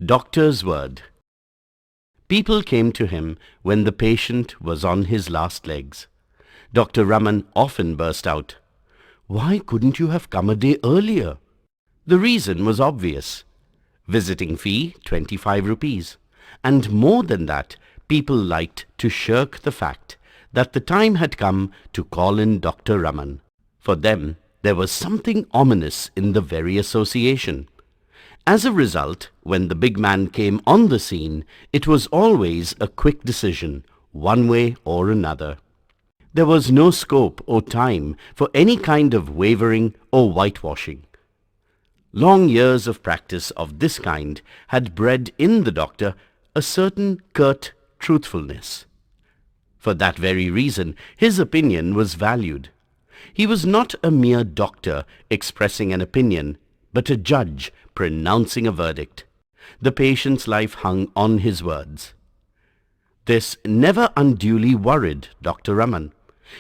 doctor's word. People came to him when the patient was on his last legs. Dr. Raman often burst out, "Why couldn't you have come a day earlier?" The reason was obvious. Visiting fee 25 rupees. And more than that, people liked to shirk the fact that the time had come to call in Dr. Raman. For them, there was something ominous in the very association. As a result, when the big man came on the scene, it was always a quick decision, one way or another. There was no scope or time for any kind of wavering or whitewashing. Long years of practice of this kind had bred in the doctor a certain curt truthfulness. For that very reason, his opinion was valued. He was not a mere doctor expressing an opinion, but a judge pronouncing a verdict. The patient's life hung on his words. This never unduly worried Dr. Raman.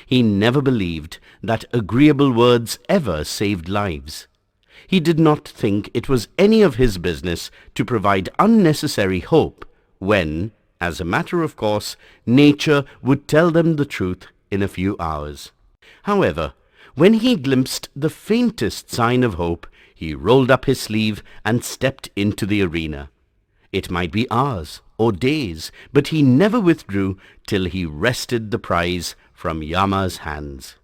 He never believed that agreeable words ever saved lives. He did not think it was any of his business to provide unnecessary hope when, as a matter of course, nature would tell them the truth in a few hours. However, when he glimpsed the faintest sign of hope, he rolled up his sleeve and stepped into the arena. It might be hours or days, but he never withdrew till he wrested the prize from Yama's hands.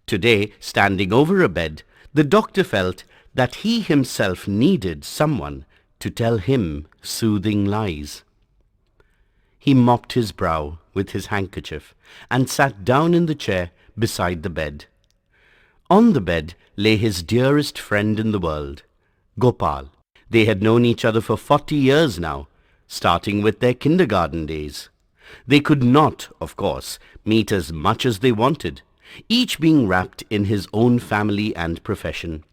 Today, standing over a bed, the doctor felt that he himself needed someone to tell him soothing lies. He mopped his brow with his handkerchief and sat down in the chair beside the bed. On the bed lay his dearest friend in the world, Gopal. They had known each other for 40 years now, starting with their kindergarten days. They could not, of course, meet as much as they wanted, each being wrapped in his own family and profession.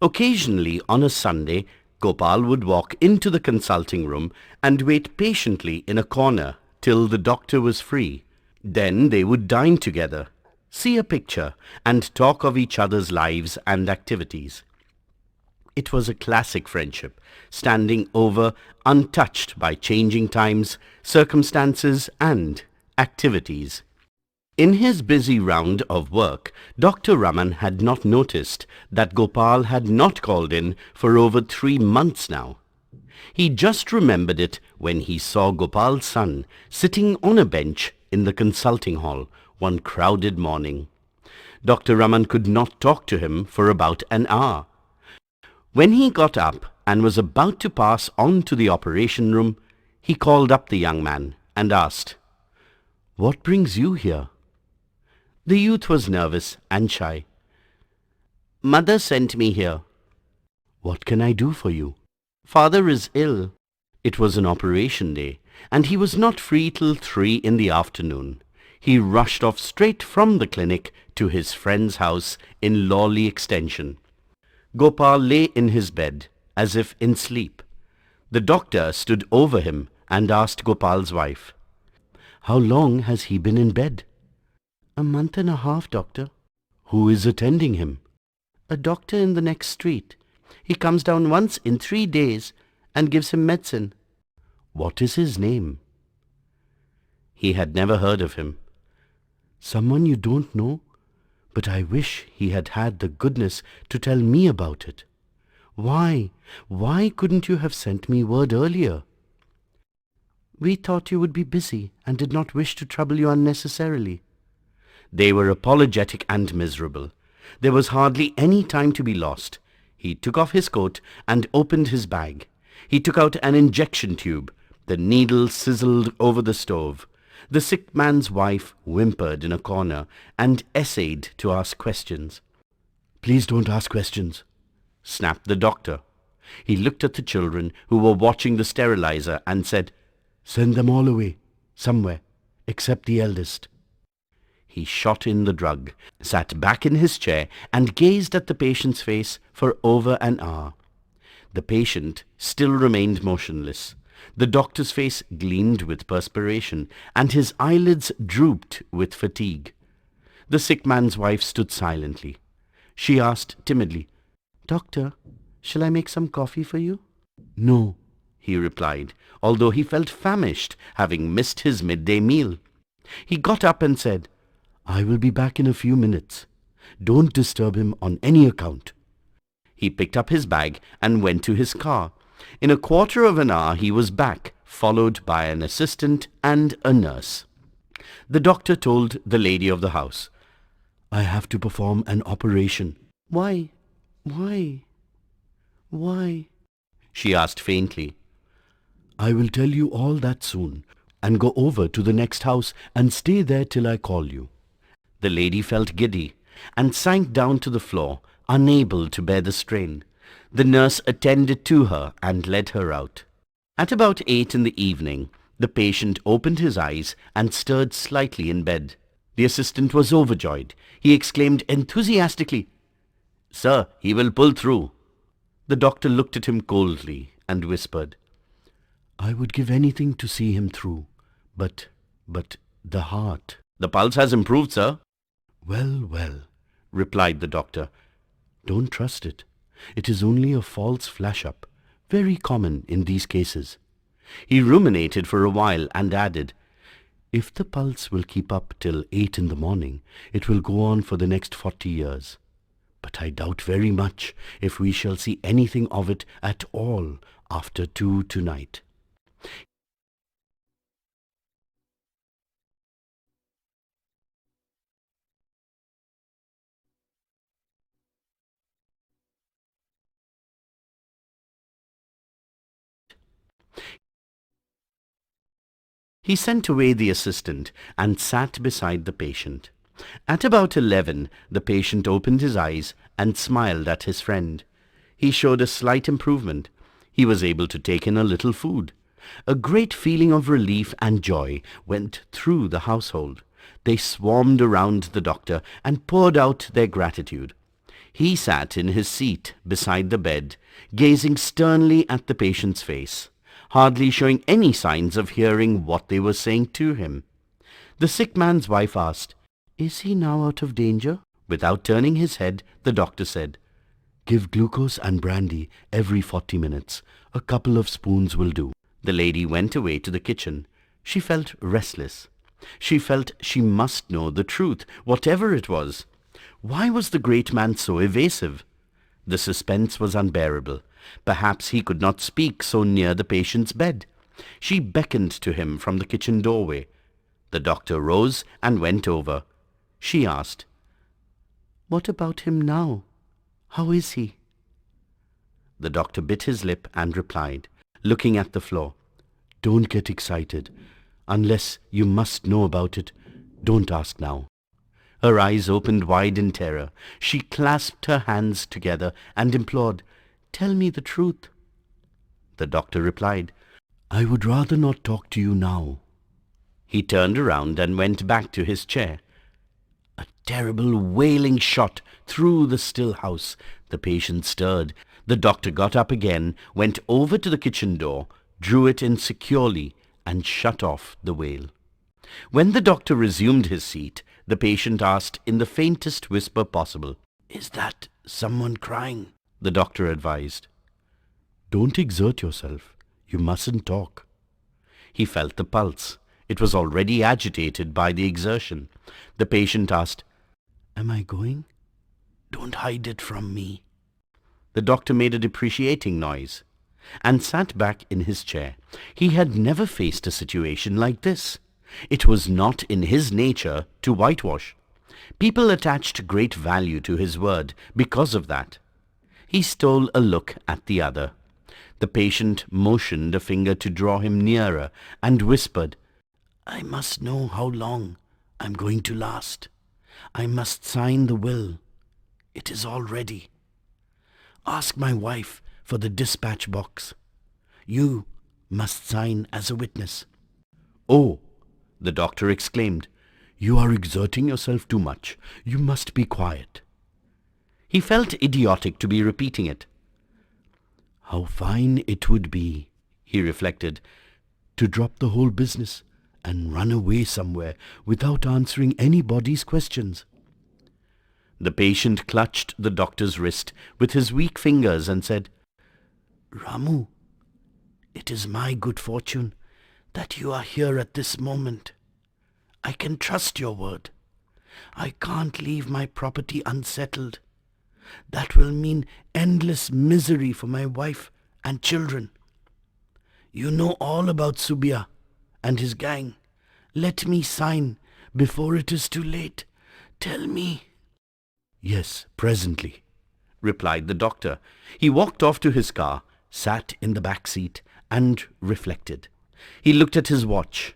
Occasionally on a Sunday, Gopal would walk into the consulting room and wait patiently in a corner till the doctor was free. Then they would dine together, see a picture, and talk of each other's lives and activities. It was a classic friendship, standing over untouched by changing times, circumstances, and activities. In his busy round of work, Dr. Raman had not noticed that Gopal had not called in for over 3 months now. He just remembered it when he saw Gopal's son sitting on a bench in the consulting hall one crowded morning. Dr. Raman could not talk to him for about an hour. When he got up and was about to pass on to the operation room, he called up the young man and asked, "What brings you here?" The youth was nervous and shy. "Mother sent me here." "What can I do for you?" "Father is ill." It was an operation day, and he was not free till 3 in the afternoon. He rushed off straight from the clinic to his friend's house in Lawley Extension. Gopal lay in his bed, as if in sleep. The doctor stood over him and asked Gopal's wife, "How long has he been in bed?" "A month and a half, doctor." "Who is attending him?" "A doctor in the next street. He comes down once in 3 days and gives him medicine." "What is his name?" He had never heard of him. "Someone you don't know? But I wish he had had the goodness to tell me about it. Why couldn't you have sent me word earlier?" "We thought you would be busy and did not wish to trouble you unnecessarily." They were apologetic and miserable. There was hardly any time to be lost. He took off his coat and opened his bag. He took out an injection tube. The needle sizzled over the stove. The sick man's wife whimpered in a corner and essayed to ask questions. "Please don't ask questions," snapped the doctor. He looked at the children who were watching the sterilizer and said, "Send them all away, somewhere, except the eldest." He shot in the drug, sat back in his chair, and gazed at the patient's face for over an hour. The patient still remained motionless. The doctor's face gleamed with perspiration, and his eyelids drooped with fatigue. The sick man's wife stood silently. She asked timidly, "Doctor, shall I make some coffee for you?" "No," he replied, although he felt famished, having missed his midday meal. He got up and said, "I will be back in a few minutes. Don't disturb him on any account." He picked up his bag and went to his car. In a quarter of an hour he was back, followed by an assistant and a nurse. The doctor told the lady of the house, "I have to perform an operation." "Why? Why? Why?" she asked faintly. "I will tell you all that soon, and go over to the next house and stay there till I call you." The lady felt giddy and sank down to the floor, unable to bear the strain. The nurse attended to her and led her out. At about 8 in the evening, the patient opened his eyes and stirred slightly in bed. The assistant was overjoyed. He exclaimed enthusiastically, "Sir, he will pull through." The doctor looked at him coldly and whispered, "I would give anything to see him through, but the heart." "The pulse has improved, sir." "Well, well," replied the doctor, "don't trust it. It is only a false flash-up, very common in these cases." He ruminated for a while and added, "If the pulse will keep up till 8 in the morning, it will go on for the next 40 years. But I doubt very much if we shall see anything of it at all after 2 tonight." He sent away the assistant and sat beside the patient. At about 11, the patient opened his eyes and smiled at his friend. He showed a slight improvement. He was able to take in a little food. A great feeling of relief and joy went through the household. They swarmed around the doctor and poured out their gratitude. He sat in his seat beside the bed, gazing sternly at the patient's face, hardly showing any signs of hearing what they were saying to him. The sick man's wife asked, "Is he now out of danger?" Without turning his head, the doctor said, "Give glucose and brandy every 40 minutes. A couple of spoons will do." The lady went away to the kitchen. She felt restless. She felt she must know the truth, whatever it was. Why was the great man so evasive? The suspense was unbearable. Perhaps he could not speak so near the patient's bed. She beckoned to him from the kitchen doorway. The doctor rose and went over. She asked, "What about him now? How is he?" The doctor bit his lip and replied, looking at the floor, "Don't get excited. Unless you must know about it, don't ask now." Her eyes opened wide in terror. She clasped her hands together and implored, "Tell me the truth." The doctor replied, "I would rather not talk to you now." He turned around and went back to his chair. A terrible wailing shot through the still house. The patient stirred. The doctor got up again, went over to the kitchen door, drew it in securely, and shut off the wail. When the doctor resumed his seat, the patient asked in the faintest whisper possible, "Is that someone crying?" The doctor advised, "Don't exert yourself. You mustn't talk." He felt the pulse. It was already agitated by the exertion. The patient asked, "Am I going? Don't hide it from me." The doctor made a deprecating noise and sat back in his chair. He had never faced a situation like this. It was not in his nature to whitewash. People attached great value to his word because of that. He stole a look at the other. The patient motioned a finger to draw him nearer and whispered, "I must know how long I'm going to last. I must sign the will. It is all ready. Ask my wife for the dispatch box. You must sign as a witness." "Oh," the doctor exclaimed, "you are exerting yourself too much. You must be quiet." He felt idiotic to be repeating it. How fine it would be, he reflected, to drop the whole business and run away somewhere without answering anybody's questions. The patient clutched the doctor's wrist with his weak fingers and said, "Ramu, It is my good fortune that you are here at this moment. I can trust your word. I can't leave my property unsettled. That will mean endless misery for my wife and children. You know all about Subia and his gang. Let me sign before it is too late. Tell me." "Yes, presently," replied the doctor. He walked off to his car, sat in the back seat, and reflected. He looked at his watch.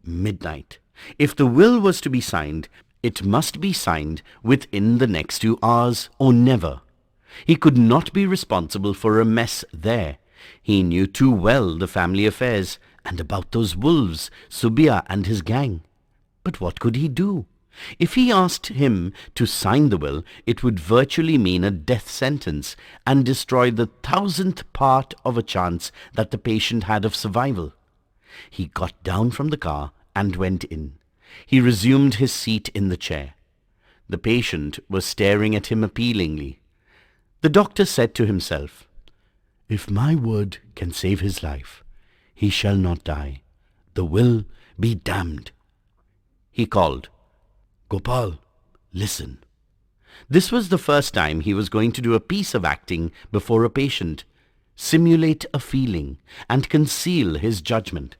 Midnight. If the will was to be signed, it must be signed within the next 2 hours or never. He could not be responsible for a mess there. He knew too well the family affairs, and about those wolves, Subia and his gang. But what could he do? If he asked him to sign the will, it would virtually mean a death sentence and destroy the 1,000th part of a chance that the patient had of survival. He got down from the car and went in. He resumed his seat in the chair. The patient was staring at him appealingly. The doctor said to himself, "If my word can save his life, he shall not die. The will be damned." He called, "Gopal, listen." This was the first time he was going to do a piece of acting before a patient, simulate a feeling, and conceal his judgment.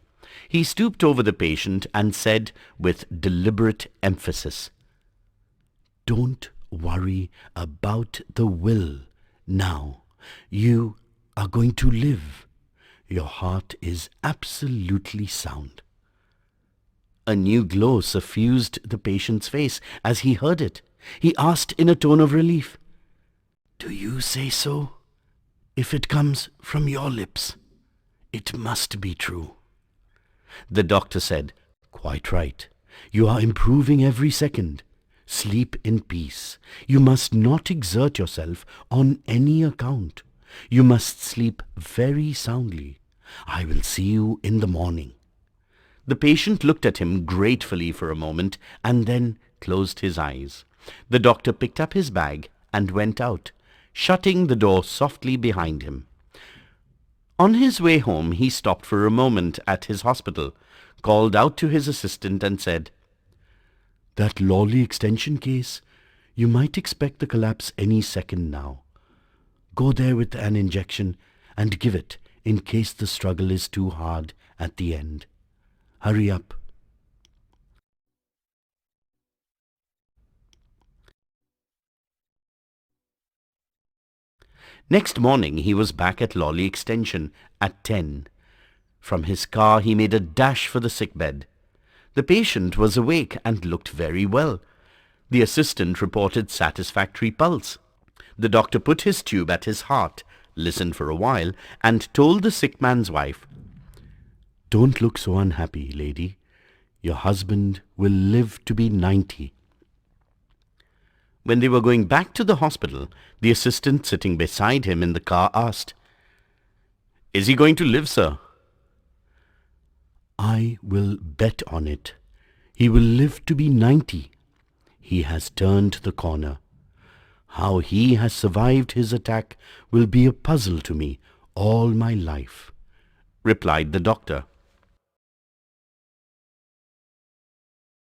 He stooped over the patient and said with deliberate emphasis, "Don't worry about the will now. You are going to live. Your heart is absolutely sound." A new glow suffused the patient's face as he heard it. He asked in a tone of relief, "Do you say so? If it comes from your lips, it must be true." The doctor said, "Quite right. You are improving every second. Sleep in peace. You must not exert yourself on any account. You must sleep very soundly. I will see you in the morning." The patient looked at him gratefully for a moment and then closed his eyes. The doctor picked up his bag and went out, shutting the door softly behind him. On his way home he stopped for a moment at his hospital, called out to his assistant and said, "That Lawley extension case, you might expect the collapse any second now. Go there with an injection and give it in case the struggle is too hard at the end. Hurry up." Next morning he was back at Lawley Extension at 10. From his car he made a dash for the sickbed. The patient was awake and looked very well. The assistant reported satisfactory pulse. The doctor put his tube at his heart, listened for a while, and told the sick man's wife, "Don't look so unhappy, lady. Your husband will live to be 90. When they were going back to the hospital, the assistant sitting beside him in the car asked, "Is he going to live, sir?" "I will bet on it. He will live to be 90. He has turned the corner. How he has survived his attack will be a puzzle to me all my life," replied the doctor.